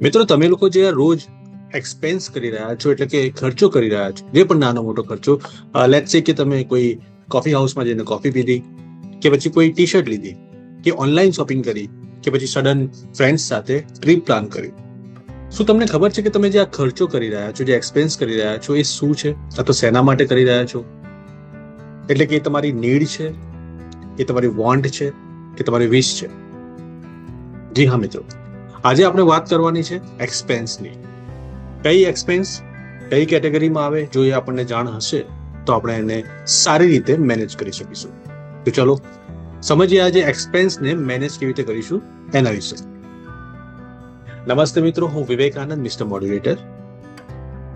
મિત્રો, તમે લોકો જે રોજ એક્સપેન્સ કરી રહ્યા છો, એટલે કે ખર્ચો કરી રહ્યા છો, જે પણ નાનો મોટો ખર્ચો, લેટ્સ સે કે તમે કોઈ કોફી હાઉસમાં જઈને કોફી પીધી, કે પછી કોઈ ટી શર્ટ લીધી, કે ઓનલાઈન શોપિંગ કરી, કે પછી સડન ફ્રેન્ડ્સ સાથે ટ્રીપ પ્લાન કરી. શું તમને ખબર છે કે તમે જે આ ખર્ચો કરી રહ્યા છો, જે એક્સપેન્સ કરી રહ્યા છો, એ શું છે અથવા શેના માટે કરી રહ્યા છો? એટલે કે એ તમારી નીડ છે, એ તમારી વોન્ટ છે, કે તમારી વિશ છે? જી હા મિત્રો, આજે આપણે વાત કરવાની છે એક્સપેન્સની. કઈ એક્સપેન્સ કઈ કેટેગરીમાં આવે, જો એ આપણને જાણ હશે તો આપણે એને સારી રીતે મેનેજ કરી શકીશું. તો ચલો સમજીએ આજે એક્સપેન્સને મેનેજ કેવી રીતે કરીશું એના વિશે. નમસ્તે મિત્રો, હું વિવેકાનંદ, મિસ્ટર મોડ્યુલેટર,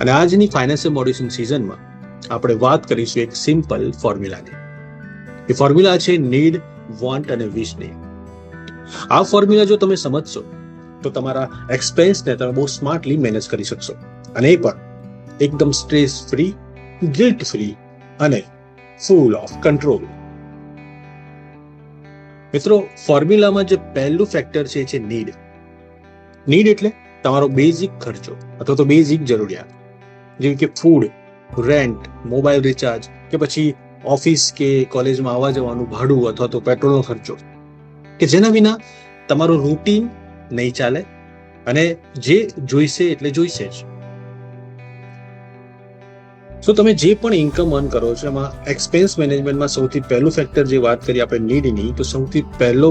અને આજની ફાઇનાન્શિયલ મોડ્યુલેશન સિઝનમાં આપણે વાત કરીશું એક સિમ્પલ ફોર્મ્યુલાની. એ ફોર્મ્યુલા છે નીડ, વોન્ટ અને વિશની. આ ફોર્મ્યુલા જો તમે સમજશો તો તમારા એક્સપેન્સને તમે બહુ સ્માર્ટલી મેનેજ કરી શકશો, અને એ પણ એકદમ સ્ટ્રેસ ફ્રી, ગિલ્ટ ફ્રી અને ફૂલ ઓફ કંટ્રોલ. મિત્રો, ફોર્મ્યુલામાં જે પહેલું ફેક્ટર છે એ છે નીડ. નીડ એટલે તમારો બેઝિક ખર્ચો અથવા તો બેઝિક જરૂરિયાત, જેવી કે ફૂડ, રેન્ટ, મોબાઈલ રિચાર્જ, કે પછી ઓફિસ કે કોલેજમાં આવવા જવાનું ભાડું અથવા તો પેટ્રોલનો ખર્ચો, કે જેના વિના તમારું રૂટીન નહીં ચાલે, અને જે જોઈશે એટલે જોઈશે જ. તો તમે જે પણ ઇન્કમ અર્ન કરો છો એમાં એક્સપેન્સ મેનેજમેન્ટમાં સૌથી પહેલું ફેક્ટર જે વાત કરીએ આપણે નીડની, તો સૌથી પહેલો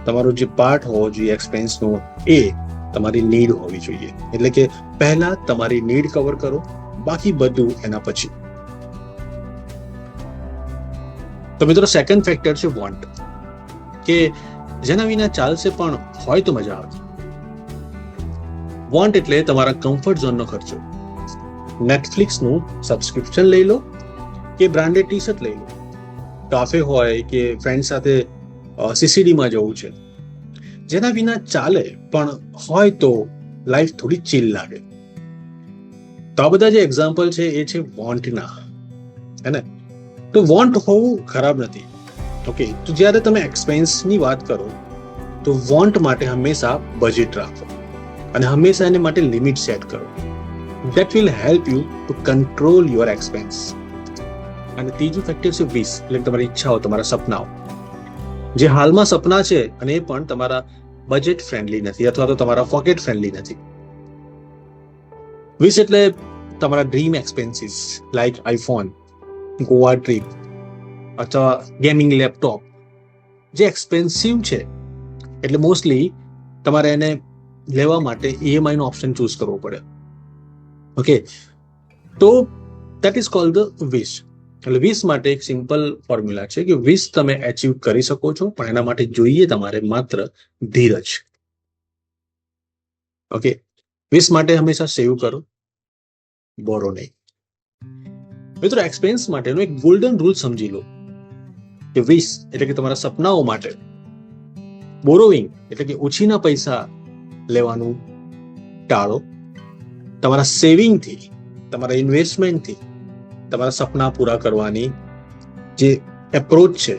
તમારો જે પાર્ટ હોવો જોઈએ એક્સપેન્સનો, એ તમારી નીડ હોવી જોઈએ. એટલે કે પહેલા તમારી નીડ કવર કરો, બાકી બધું એના પછી. તો મિત્રો, સેકન્ડ ફેક્ટર છે વોન્ટ, કે જેના વિના ચાલશે પણ હોય તો મજા આવે. વોન્ટ એટલે તમારા કમ્ફર્ટ ઝોનનો ખર્ચો. નેટફ્લિક્સનું સબસ્ક્રિપ્શન લઈ લો, કે બ્રાન્ડેડ ટી શર્ટ લઈ લો, કાફે હોય કે ફ્રેન્ડ સાથે સીસીડીમાં જવું છે, જેના વિના ચાલે પણ હોય તો લાઈફ થોડી ચીલ લાગે. તો આ બધા જે એક્ઝામ્પલ છે એ છે વોન્ટના, હે ને? તો વોન્ટ હોવું ખરાબ નથી. ઓકે, તો જ્યારે તમે એક્સપેન્સની વાત કરો તો વોન્ટ માટે હંમેશા બજેટ રાખો, અને હંમેશા એને માટે લિમિટ સેટ કરો. That will help you to control your expense. અને ત્રીજું ફેક્ટર છે વિશ, એટલે તમારી ઈચ્છાઓ, તમારા સપનાઓ, જે હાલમાં સપના છે અને એ પણ તમારા બજેટ ફ્રેન્ડલી નથી અથવા તો તમારા પોકેટ ફ્રેન્ડલી નથી. વિશ એટલે તમારા dream expenses like iPhone, Goa trip અથવા ગેમિંગ લેપટોપ, જે એક્સપેન્સિવ છે, એટલે મોસ્ટલી તમારે એને લેવા માટે ઈએમઆઈ નો ઓપ્શન ચૂઝ કરવો પડે. ઓકે, તો દેટ ઇઝ કોલ્ડ ધ વિશ. એટલે વિશ માટે એક સિમ્પલ ફોર્મ્યુલા છે કે વિશ તમે અચીવ કરી શકો છો, પણ એના માટે જોઈએ તમારે માત્ર ધીરજ. ઓકે, વિશ માટે હંમેશા સેવ કરો, બોરો નહીં. મિત્રો, એક્સપેન્સ માટેનો એક ગોલ્ડન રૂલ સમજી લો કે વિશ એટલે કે તમારા સપનાઓ માટે, બોરોવિંગ એટલે કે ઓછીના પૈસા લેવાનું ટાળો. તમારા સેવિંગથી, તમારા ઇન્વેસ્ટમેન્ટથી તમારા સપના પૂરા કરવાની જે એપ્રોચ છે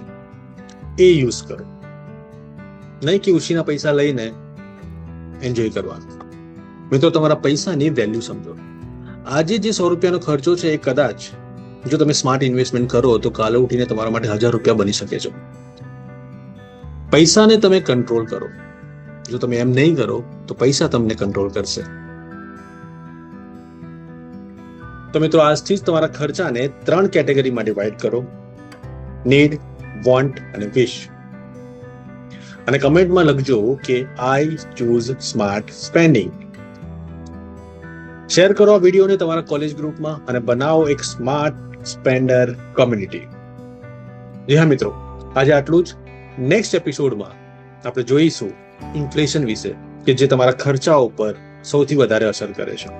એ યુઝ કરો, નહીં કે ઉછીના પૈસા લઈને એન્જોય કરવાનું. મિત્રો, તમારા પૈસાની વેલ્યુ સમજો. આજે જે 100 રૂપિયાનો ખર્ચો છે એ કદાચ જો તમે સ્માર્ટ ઇન્વેસ્ટમેન્ટ કરો તો કાલે ઉઠીને તમારા માટે 1000 રૂપિયા બની શકે છે. પૈસાને તમે કંટ્રોલ કરો. જો તમે એમ નહીં કરો તો પૈસા તમને કંટ્રોલ કરશે. તો મિત્રો, આજથી જ તમારા ખર્ચાને 3 કેટેગરીમાં ડિવાઈડ કરો: નીડ, વોન્ટ અને વિશ. અને કમેન્ટમાં લખજો કે આઈ ચૂઝ સ્માર્ટ સ્પેન્ડિંગ. શેર કરો આ વિડીયોને તમારા કોલેજ ગ્રુપમાં અને બનાવો એક સ્માર્ટ સ્પેન્ડર કોમ્યુનિટી. જી હા મિત્રો, આજે આટલું જ. નેક્સ્ટ એપિસોડમાં આપણે જોઈશું ઇન્ફ્લેશન વિશે, કે જે તમારા ખર્ચાઓ પર સૌથી વધારે અસર કરે છે.